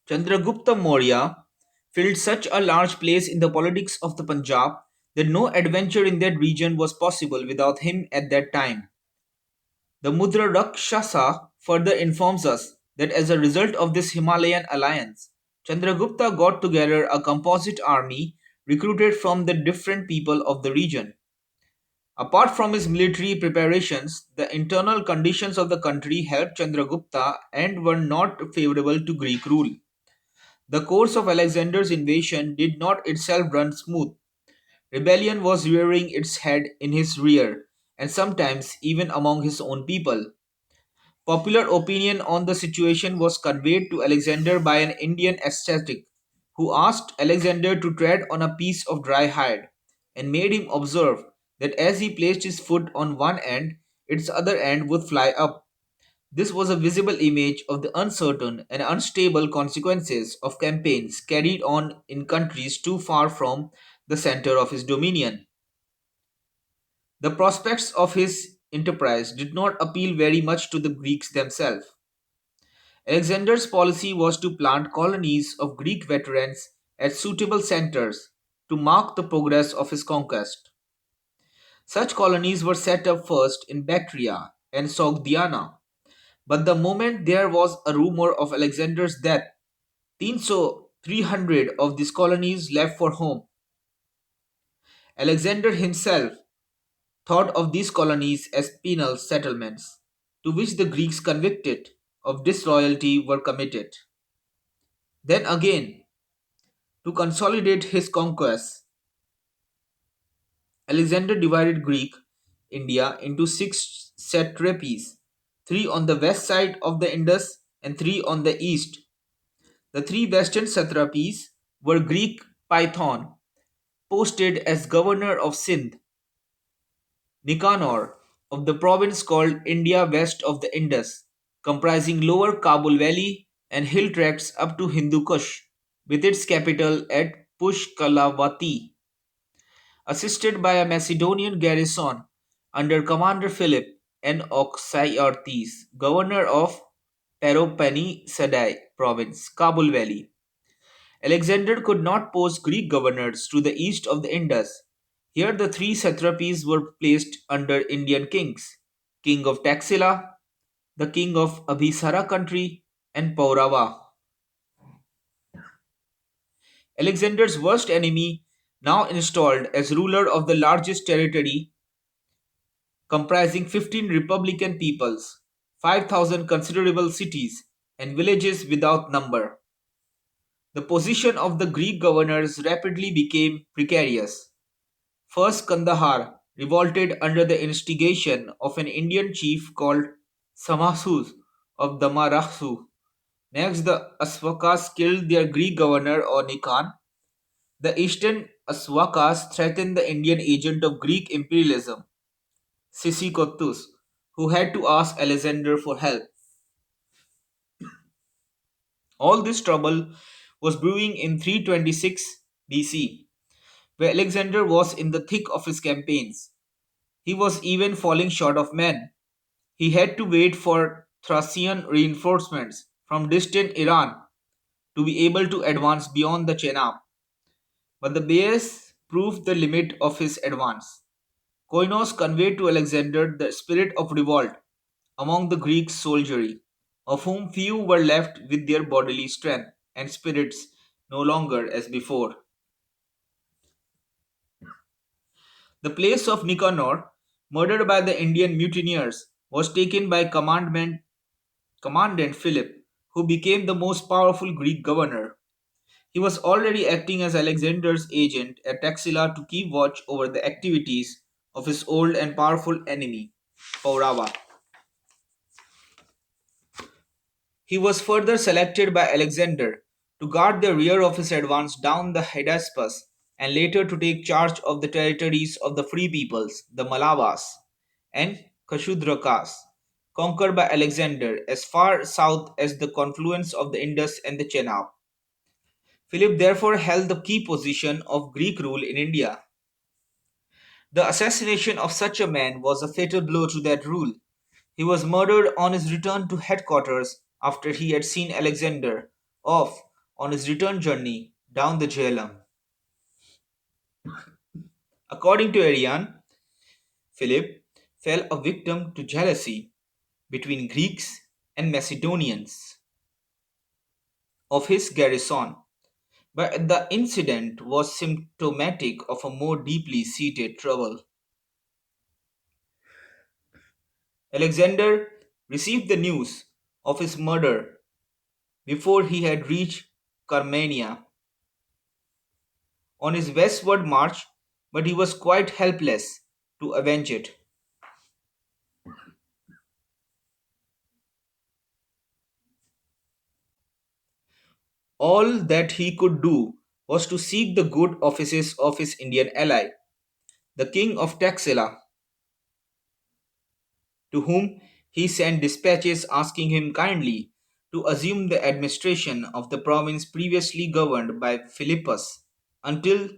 Chandragupta Maurya filled such a large place in the politics of the Punjab that no adventure in that region was possible without him at that time. The Mudra Rakshasa further informs us that as a result of this Himalayan alliance, Chandragupta got together a composite army recruited from the different people of the region. Apart from his military preparations, the internal conditions of the country helped Chandragupta and were not favorable to Greek rule. The course of Alexander's invasion did not itself run smooth. Rebellion was rearing its head in his rear, and sometimes even among his own people. Popular opinion on the situation was conveyed to Alexander by an Indian ascetic, who asked Alexander to tread on a piece of dry hide, and made him observe that as he placed his foot on one end, its other end would fly up. This was a visible image of the uncertain and unstable consequences of campaigns carried on in countries too far from the center of his dominion. The prospects of his enterprise did not appeal very much to the Greeks themselves. Alexander's policy was to plant colonies of Greek veterans at suitable centers to mark the progress of his conquest. Such colonies were set up first in Bactria and Sogdiana, but the moment there was a rumor of Alexander's death, 300 of these colonies left for home. Alexander himself thought of these colonies as penal settlements, to which the Greeks convicted of disloyalty were committed. Then again, to consolidate his conquests, Alexander divided Greek India into six satrapies, three on the west side of the Indus and three on the east. The three western satrapies were Greek Python, posted as governor of Sindh, Nicanor, of the province called India west of the Indus, comprising lower Kabul valley and hill tracts up to Hindu Kush, with its capital at Pushkalavati, assisted by a Macedonian garrison under Commander Philip and Oxyartes, governor of Paropanisadai province, Kabul valley. Alexander could not post Greek governors to the east of the Indus. Here the three satrapies were placed under Indian kings, king of Taxila, the king of Abhisara country, and Paurava. Alexander's worst enemy, now installed as ruler of the largest territory comprising 15 republican peoples, 5,000 considerable cities, and villages without number. The position of the Greek governors rapidly became precarious. First, Kandahar revolted under the instigation of an Indian chief called Samasus of Damarahsu. Next, the Aswakas killed their Greek governor Nikan. The eastern Aswakas threatened the Indian agent of Greek imperialism, Sisykotus, who had to ask Alexander for help. All this trouble was brewing in 326 BC, where Alexander was in the thick of his campaigns. He was even falling short of men. He had to wait for Thracian reinforcements from distant Iran to be able to advance beyond the Chenab. But the Beas proved the limit of his advance. Koinos conveyed to Alexander the spirit of revolt among the Greek soldiery, of whom few were left with their bodily strength and spirits no longer as before. The place of Nicanor, murdered by the Indian mutineers, was taken by Commandant Philip, who became the most powerful Greek governor. He was already acting as Alexander's agent at Taxila to keep watch over the activities of his old and powerful enemy, Paurava. He was further selected by Alexander to guard the rear of his advance down the Hydaspes and later to take charge of the territories of the free peoples, the Malavas and Kashudrakas, conquered by Alexander as far south as the confluence of the Indus and the Chenab. Philip therefore held the key position of Greek rule in India. The assassination of such a man was a fatal blow to that rule. He was murdered on his return to headquarters after he had seen Alexander off on his return journey down the Jhelum. According to Arian, Philip fell a victim to jealousy between Greeks and Macedonians of his garrison, but the incident was symptomatic of a more deeply seated trouble. Alexander received the news of his murder before he had reached Carmania on his westward march, but he was quite helpless to avenge it. All that he could do was to seek the good offices of his Indian ally, the king of Taxila, to whom he sent dispatches asking him kindly to assume the administration of the province previously governed by Philippus until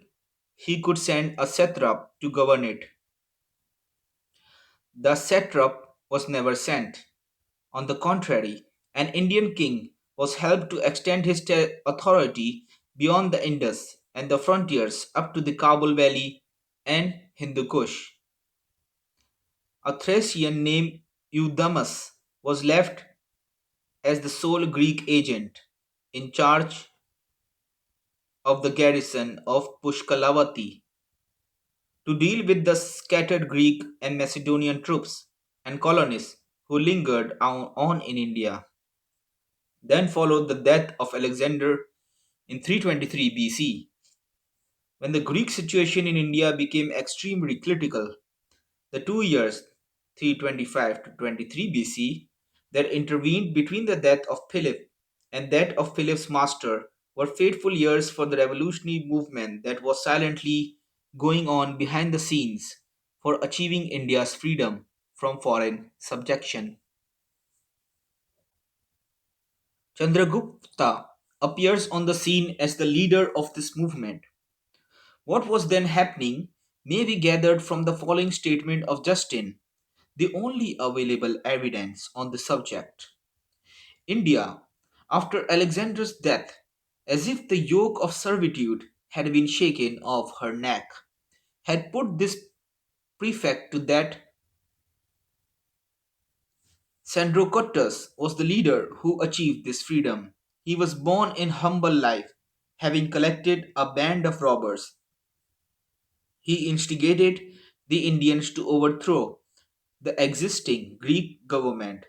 he could send a satrap to govern it. The satrap was never sent. On the contrary, an Indian king was helped to extend his authority beyond the Indus and the frontiers up to the Kabul Valley and Hindu Kush. A Thracian named Eudamus was left as the sole Greek agent in charge of the garrison of Pushkalavati to deal with the scattered Greek and Macedonian troops and colonists who lingered on in India. Then followed the death of Alexander in 323 BC, when the Greek situation in India became extremely critical. The 2 years, 325 to 23 BC, that intervened between the death of Philip and that of Philip's master were fateful years for the revolutionary movement that was silently going on behind the scenes for achieving India's freedom from foreign subjection. Chandragupta appears on the scene as the leader of this movement. What was then happening may be gathered from the following statement of Justin, the only available evidence on the subject. India, after Alexander's death, as if the yoke of servitude had been shaken off her neck, had put this prefect to that. Sandrocotus was the leader who achieved this freedom. He was born in humble life, having collected a band of robbers. He instigated the Indians to overthrow the existing Greek government.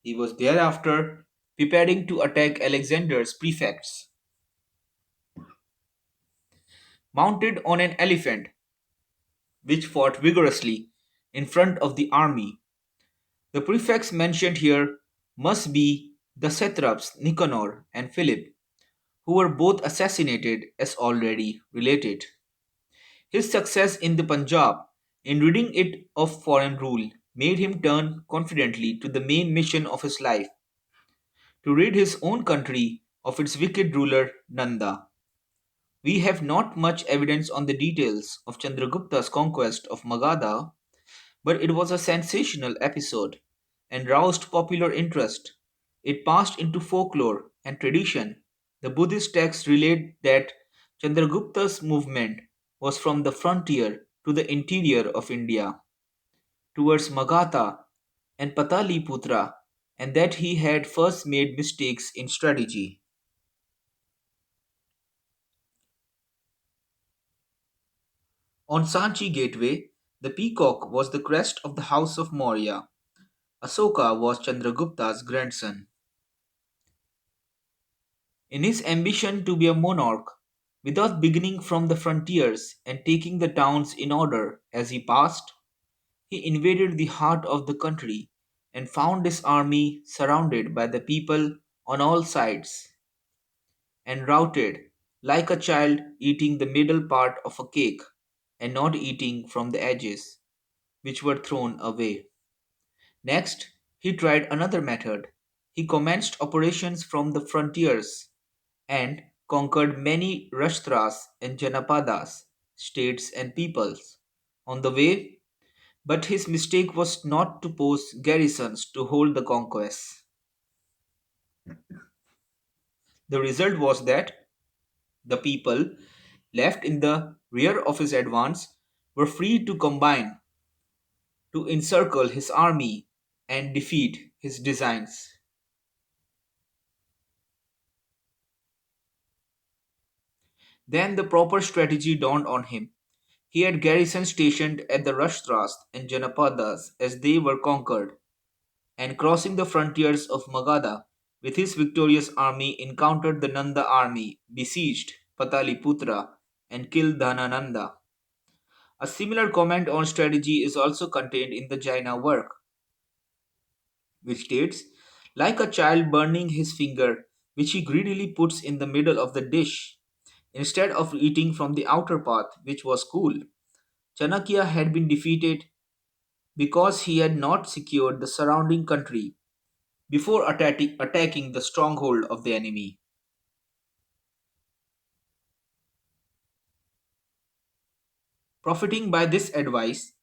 He was thereafter preparing to attack Alexander's prefects. Mounted on an elephant, which fought vigorously in front of the army. The prefects mentioned here must be the satraps Nicanor and Philip, who were both assassinated as already related. His success in the Punjab in ridding it of foreign rule made him turn confidently to the main mission of his life, to rid his own country of its wicked ruler Nanda. We have not much evidence on the details of Chandragupta's conquest of Magadha, but it was a sensational episode and roused popular interest. It passed into folklore and tradition. The Buddhist texts relate that Chandragupta's movement was from the frontier to the interior of India, towards Magadha and Pataliputra, and that he had first made mistakes in strategy. On Sanchi Gateway, the peacock was the crest of the house of Maurya. Asoka was Chandragupta's grandson. In his ambition to be a monarch, without beginning from the frontiers and taking the towns in order as he passed, he invaded the heart of the country and found his army surrounded by the people on all sides and routed, like a child eating the middle part of a cake and not eating from the edges, which were thrown away. Next, he tried another method. He commenced operations from the frontiers and conquered many Rashtras and Janapadas, states and peoples, on the way, but his mistake was not to post garrisons to hold the conquest. The result was that the people left in the rear of his advance were free to combine to encircle his army and defeat his designs. Then the proper strategy dawned on him. He had garrisons stationed at the Rashtras and Janapadas as they were conquered, and crossing the frontiers of Magadha with his victorious army encountered the Nanda army, besieged Pataliputra, and killed Dhanananda. A similar comment on strategy is also contained in the Jaina work, which states, like a child burning his finger, which he greedily puts in the middle of the dish, instead of eating from the outer part, which was cool. Chanakya had been defeated because he had not secured the surrounding country before attacking the stronghold of the enemy. Profiting by this advice,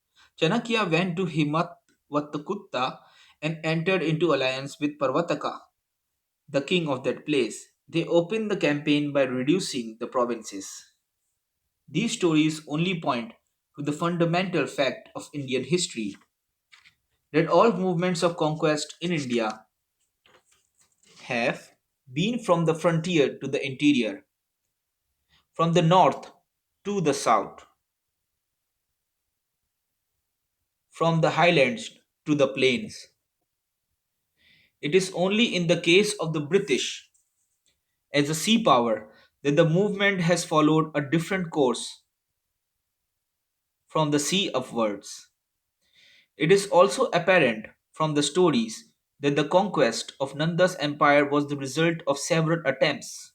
Chanakya went to Himatvatakutta and entered into alliance with Parvataka, the king of that place. They opened the campaign by reducing the provinces. These stories only point to the fundamental fact of Indian history that all movements of conquest in India have been from the frontier to the interior, from the north to the south, from the highlands to the plains. It is only in the case of the British as a sea power that the movement has followed a different course from the sea upwards. It is also apparent from the stories that the conquest of Nanda's empire was the result of several attempts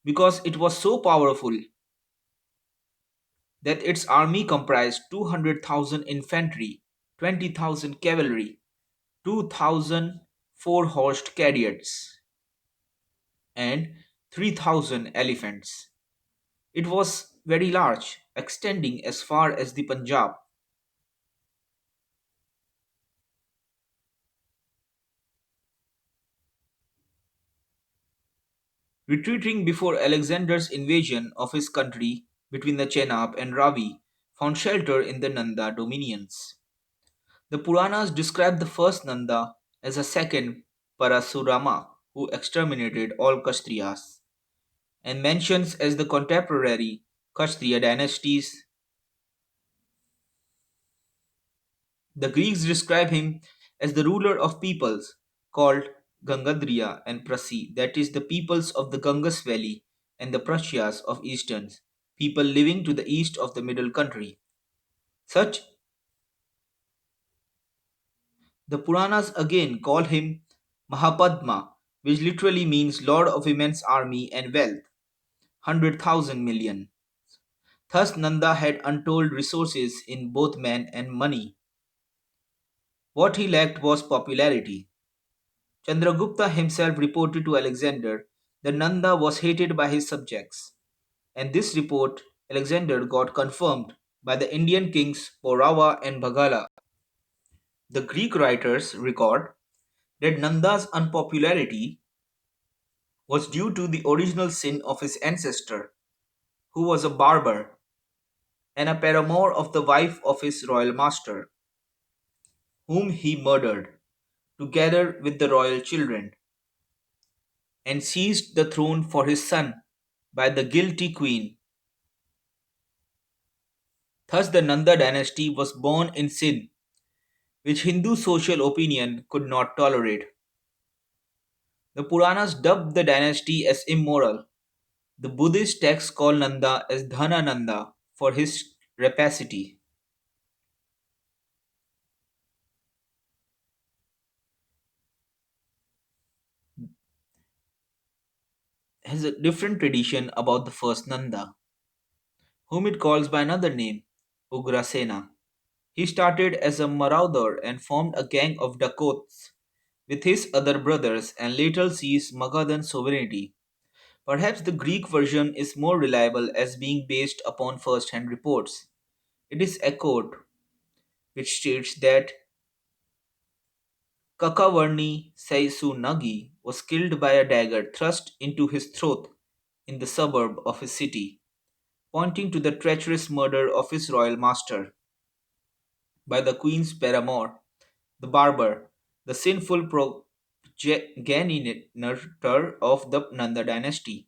because it was so powerful that its army comprised 200,000 infantry, 20,000 cavalry, 2,000 four-horsed chariots, and 3,000 elephants. It was very large, extending as far as the Punjab. Retreating before Alexander's invasion of his country between the Chenab and Ravi, found shelter in the Nanda dominions. The Puranas describe the first Nanda as a second Parasurama who exterminated all Kshatriyas, and mentions as the contemporary Kshatriya dynasties. The Greeks describe him as the ruler of peoples called Gangadriya and Prasi, that is, the peoples of the Ganges valley, and the Prashyas of easterns, people living to the east of the middle country. Such the Puranas again call him Mahapadma, which literally means Lord of immense army and wealth, 100,000 million. Thus Nanda had untold resources in both men and money. What he lacked was popularity. Chandragupta himself reported to Alexander that Nanda was hated by his subjects, and this report Alexander got confirmed by the Indian kings Paurava and Bhagala. The Greek writers record that Nanda's unpopularity was due to the original sin of his ancestor, who was a barber and a paramour of the wife of his royal master, whom he murdered, together with the royal children, and seized the throne for his son by the guilty queen. Thus, the Nanda dynasty was born in sin, which Hindu social opinion could not tolerate. The Puranas dubbed the dynasty as immoral. The Buddhist texts call Nanda as Dhanananda for his rapacity. Has a different tradition about the first Nanda, whom it calls by another name, Ugrasena. He started as a marauder and formed a gang of dacoits with his other brothers and later seized Magadhan sovereignty. Perhaps the Greek version is more reliable as being based upon first hand reports. It is echoed, which states that Kakavarni Saisunagi was killed by a dagger thrust into his throat in the suburb of his city, pointing to the treacherous murder of his royal master by the queen's paramour, the barber, the sinful progenitor of the Nanda dynasty.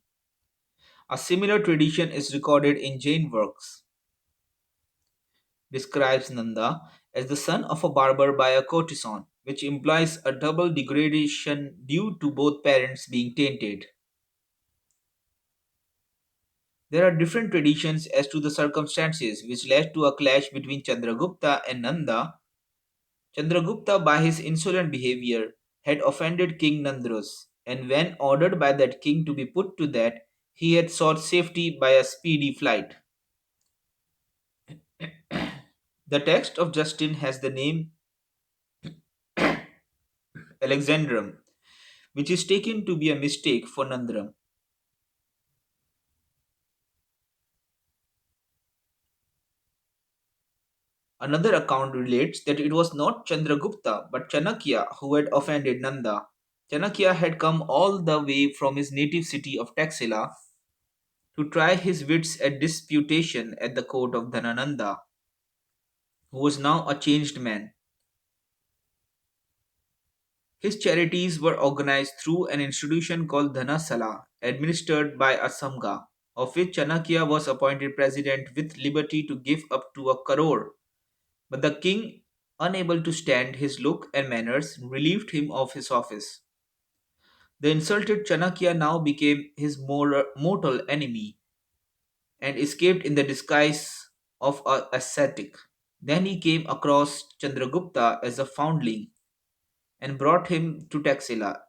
A similar tradition is recorded in Jain works, describes Nanda as the son of a barber by a courtesan, which implies a double degradation due to both parents being tainted. There are different traditions as to the circumstances which led to a clash between Chandragupta and Nanda. Chandragupta, by his insolent behavior, had offended King Nandrus, and when ordered by that king to be put to death, he had sought safety by a speedy flight. The text of Justin has the name Alexandrum, which is taken to be a mistake for Nandram. Another account relates that it was not Chandragupta but Chanakya who had offended Nanda. Chanakya had come all the way from his native city of Taxila to try his wits at disputation at the court of Dhanananda, who was now a changed man. His charities were organized through an institution called Dhanasala, administered by a Samga, of which Chanakya was appointed president with liberty to give up to a crore. But the king, unable to stand his look and manners, relieved him of his office. The insulted Chanakya now became his mortal enemy and escaped in the disguise of a ascetic. Then he came across Chandragupta as a foundling and brought him to Taxila.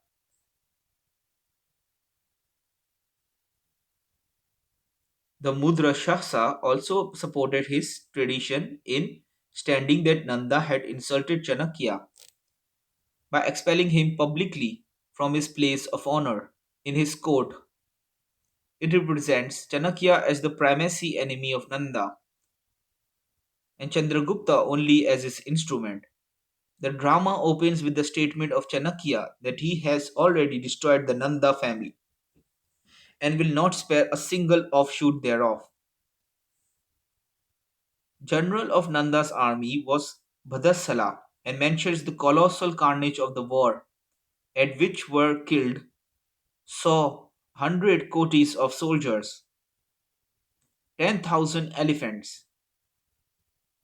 The Mudra Shahsa also supported his tradition in standing that Nanda had insulted Chanakya by expelling him publicly from his place of honor in his court. It represents Chanakya as the primacy enemy of Nanda and Chandragupta only as his instrument. The drama opens with the statement of Chanakya that he has already destroyed the Nanda family and will not spare a single offshoot thereof. General of Nanda's army was Bhadasala and mentions the colossal carnage of the war, at which were killed saw 100 kotis of soldiers, 10,000 elephants,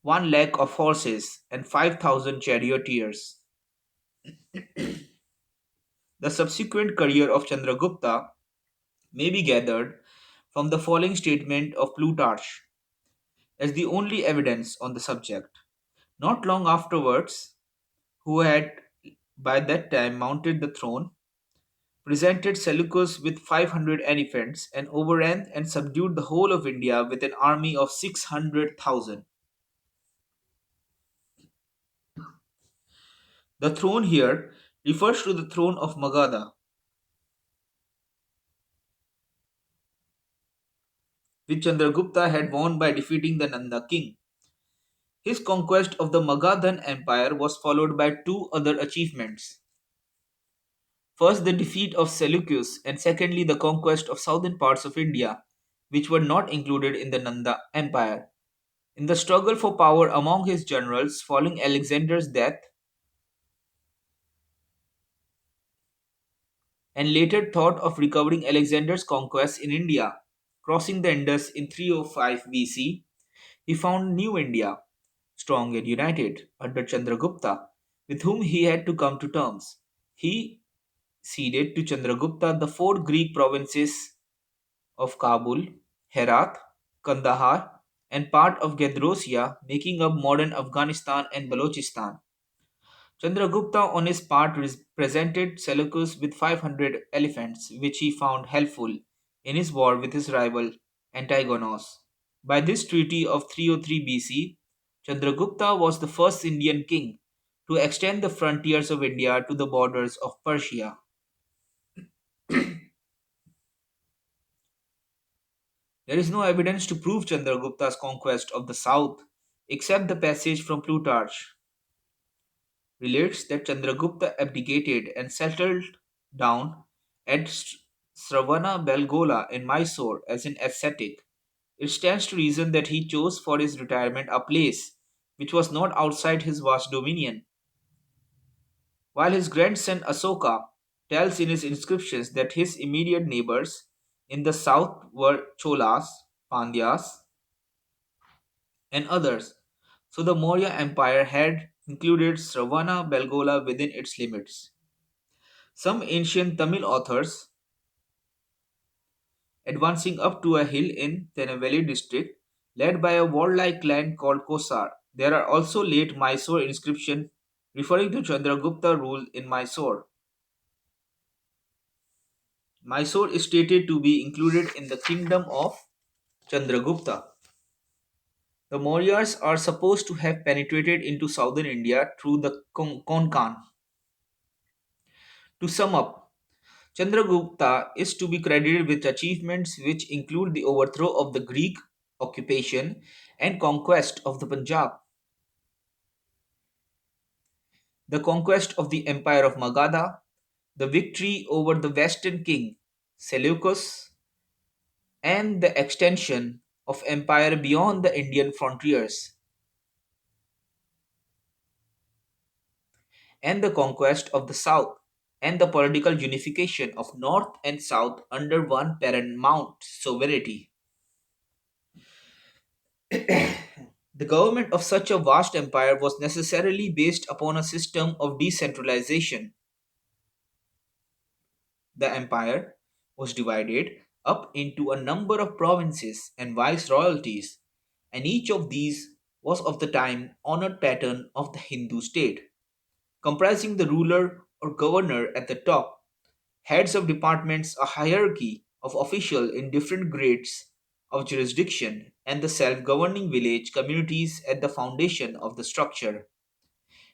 1 lakh of horses, and 5,000 charioteers. The subsequent career of Chandragupta may be gathered from the following statement of Plutarch as the only evidence on the subject. Not long afterwards, who had by that time mounted the throne, presented Seleucus with 500 elephants and overran and subdued the whole of India with an army of 600,000. The throne here refers to the throne of Magadha, which Chandragupta had won by defeating the Nanda king. His conquest of the Magadhan Empire was followed by two other achievements. First, the defeat of Seleucus, and secondly, the conquest of southern parts of India, which were not included in the Nanda Empire. In the struggle for power among his generals following Alexander's death, and later thought of recovering Alexander's conquests in India, crossing the Indus in 305 BC, he found New India, strong and united, under Chandragupta, with whom he had to come to terms. He ceded to Chandragupta the four Greek provinces of Kabul, Herat, Kandahar, and part of Gedrosia, making up modern Afghanistan and Balochistan. Chandragupta, on his part, presented Seleucus with 500 elephants, which he found helpful in his war with his rival Antigonos. By this treaty of 303 BC, Chandragupta was the first Indian king to extend the frontiers of India to the borders of Persia. There is no evidence to prove Chandragupta's conquest of the south, except the passage from Plutarch relates that Chandragupta abdicated and settled down at Sravana Belgola in Mysore as an ascetic, it stands to reason that he chose for his retirement a place which was not outside his vast dominion, while his grandson Asoka tells in his inscriptions that his immediate neighbors in the south were Cholas, Pandyas, and others. So the Maurya Empire had included Sravana Belgola within its limits. Some ancient Tamil authors, advancing up to a hill in Tenaveli district, led by a warlike clan called Kosar. There are also late Mysore inscriptions referring to Chandragupta rule in Mysore. Mysore is stated to be included in the kingdom of Chandragupta. The Mauryas are supposed to have penetrated into southern India through the Konkan. To sum up, Chandragupta is to be credited with achievements which include the overthrow of the Greek occupation and conquest of the Punjab, the conquest of the empire of Magadha, the victory over the western king Seleucus, and the extension of empire beyond the Indian frontiers, and the conquest of the south, and the political unification of north and south under one paramount sovereignty. The government of such a vast empire was necessarily based upon a system of decentralization. The empire was divided up into a number of provinces and viceroyalties, and each of these was of the time honored pattern of the Hindu state, comprising the ruler or governor at the top, heads of departments, a hierarchy of official in different grades of jurisdiction, and the self-governing village communities at the foundation of the structure.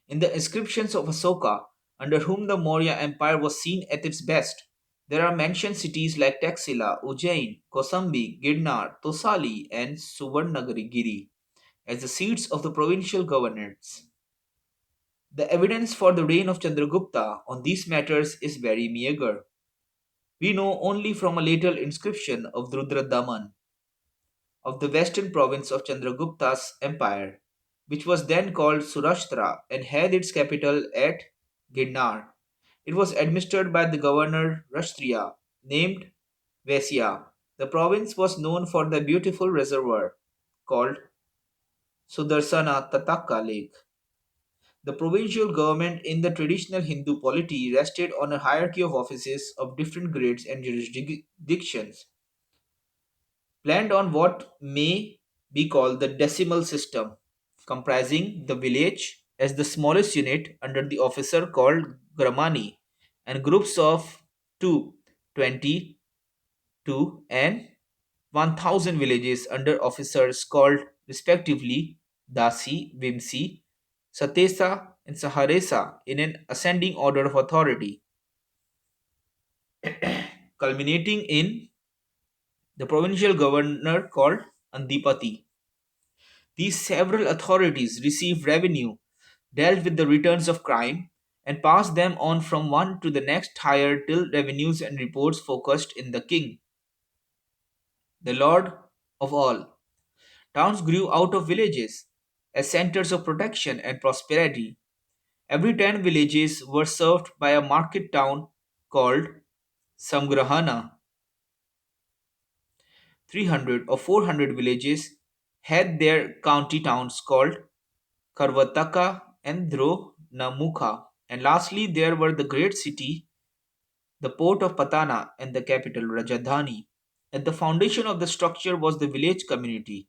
In the inscriptions of Asoka, under whom the Maurya Empire was seen at its best, there are mentioned cities like Taxila, Ujjain, Kosambi, Girnar, Tosali, and Suvarnagiri as the seats of the provincial governance. The evidence for the reign of Chandragupta on these matters is very meager. We know only from a later inscription of Drudra of the western province of Chandragupta's empire, which was then called Surashtra and had its capital at Girnar. It was administered by the governor Rashtriya, named Vaisya. The province was known for the beautiful reservoir called Sudarsana Tataka Lake. The provincial government in the traditional Hindu polity rested on a hierarchy of offices of different grades and jurisdictions, planned on what may be called the decimal system, comprising the village as the smallest unit under the officer called Gramani, and groups of 2, 20, 2, and 1000 villages under officers called respectively Dasi, Vimsi, Satesa, and Saharesa in an ascending order of authority, culminating in the provincial governor called Andipati. These several authorities received revenue, dealt with the returns of crime, and passed them on from one to the next higher till revenues and reports focused in the king, the lord of all. Towns grew out of villages as centers of protection and prosperity. Every 10 villages were served by a market town called Samgrahana. 300 or 400 villages had their county towns called Karvataka and Dronamukha. And lastly, there were the great city, the port of Patana, and the capital Rajdhani. At the foundation of the structure was the village community,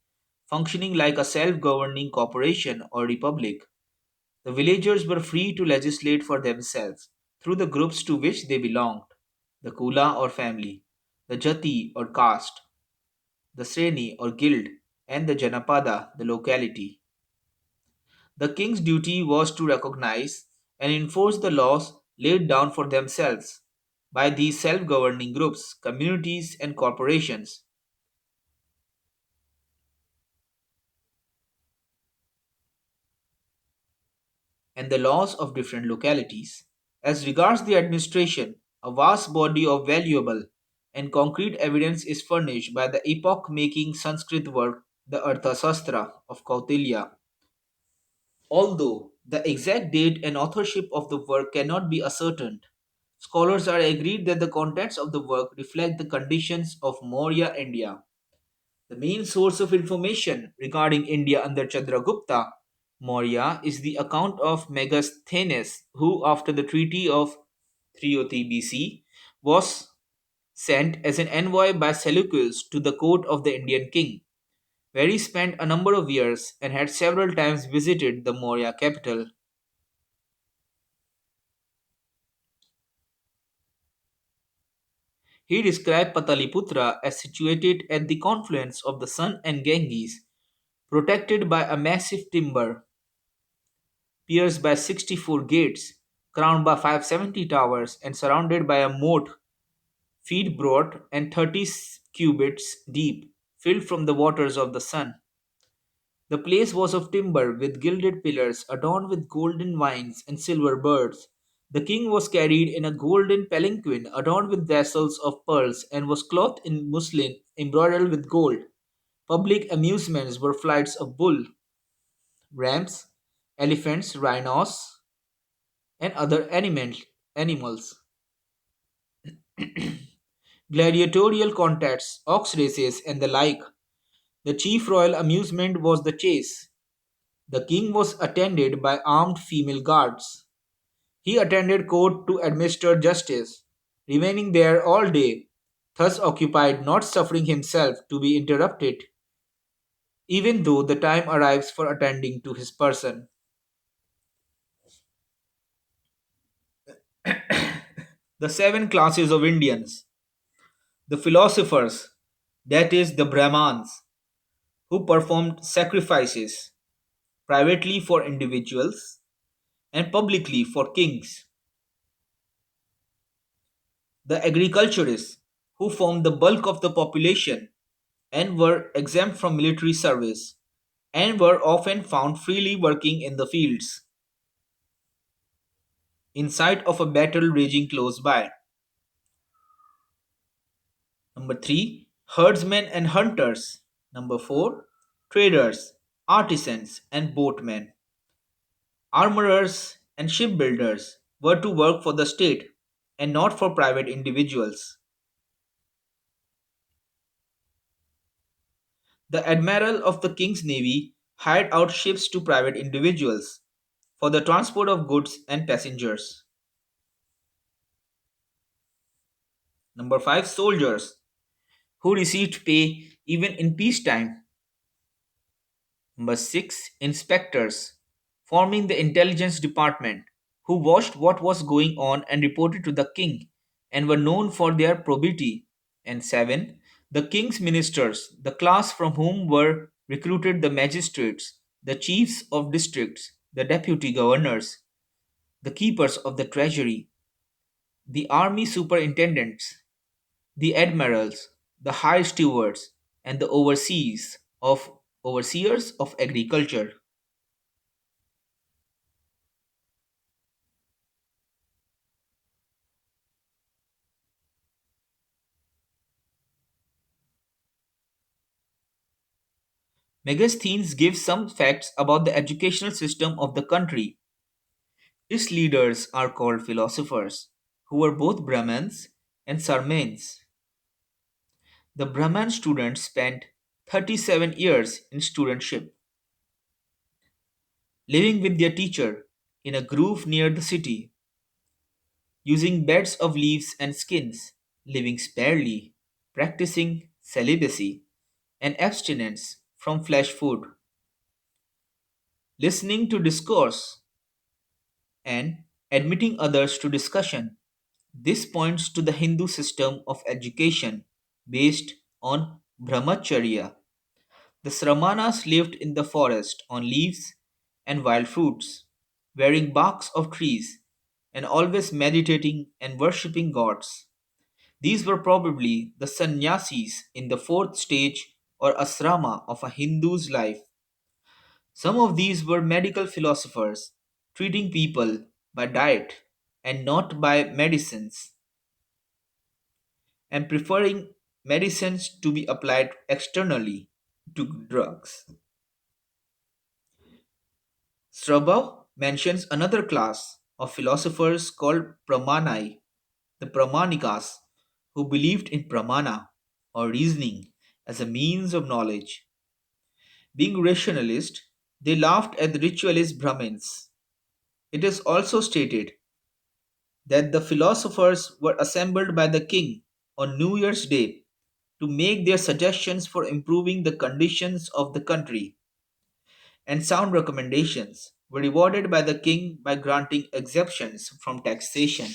functioning like a self governing corporation or republic. The villagers were free to legislate for themselves through the groups to which they belonged, the Kula or family, the Jati or caste, the Sreni or guild, and the Janapada, the locality. The king's duty was to recognize and enforce the laws laid down for themselves by these self governing groups, communities, and corporations, and the laws of different localities. As regards the administration, A vast body of valuable and concrete evidence is furnished by the epoch making Sanskrit work, the Arthasastra of Kautilya. Although the exact date and authorship of the work cannot be ascertained, scholars are agreed that the contents of the work reflect the conditions of Maurya India. The main source of information regarding India under Chandragupta Maurya is the account of Megasthenes, who, after the Treaty of 303 BC, was sent as an envoy by Seleucus to the court of the Indian king, where he spent a number of years and had several times visited the Maurya capital. He described Pataliputra as situated at the confluence of the Sun and Ganges, protected by a massive timber, pierced by 64 gates, crowned by 570 towers, and surrounded by a moat feet broad and 30 cubits deep, filled from the waters of the sun. The place was of timber with gilded pillars adorned with golden vines and silver birds. The king was carried in a golden palanquin adorned with tassels of pearls and was clothed in muslin embroidered with gold. Public amusements were flights of bull, rams, elephants, rhinos, and other animals. Gladiatorial contests, ox races, and the like. The chief royal amusement was the chase. The king was attended by armed female guards. He attended court to administer justice, remaining there all day, thus occupied, not suffering himself to be interrupted, even though the time arrives for attending to his person. The seven classes of Indians. The philosophers, that is, the Brahmans, who performed sacrifices privately for individuals and publicly for kings. The agriculturists, who formed the bulk of the population and were exempt from military service and were often found freely working in the fields, in sight of a battle raging close by. Number 3, herdsmen and hunters. Number 4, traders, artisans, and boatmen. Armorers and shipbuilders were to work for the state and not for private individuals. The admiral of the king's navy hired out ships to private individuals for the transport of goods and passengers. Number 5, soldiers who received pay even in peacetime. Number 6, inspectors forming the intelligence department who watched what was going on and reported to the king and were known for their probity. And 7, the king's ministers, the class from whom were recruited the magistrates, the chiefs of districts, the deputy governors, the keepers of the treasury, the army superintendents, the admirals, the high stewards, and the overseers of agriculture. Megasthenes gives some facts about the educational system of the country. Its leaders are called philosophers, who were both Brahmins and Sarmanes. The Brahman students spent 37 years in studentship, living with their teacher in a grove near the city, using beds of leaves and skins, living sparely, practicing celibacy and abstinence from flesh food, listening to discourse, and admitting others to discussion. This points to the Hindu system of education based on brahmacharya. The Sramanas lived in the forest on leaves and wild fruits, wearing barks of trees, and always meditating and worshipping gods. These were probably the sannyasis in the fourth stage or asrama of a Hindu's life. Some of these were medical philosophers, treating people by diet and not by medicines. and preferring medicines to be applied externally to drugs. Strabo mentions another class of philosophers called Pramanai, the Pramanikas, who believed in pramana or reasoning as a means of knowledge. Being rationalist, they laughed at the ritualist Brahmins. It is also stated that the philosophers were assembled by the king on New Year's Day to make their suggestions for improving the conditions of the country, and sound recommendations were rewarded by the king by granting exemptions from taxation.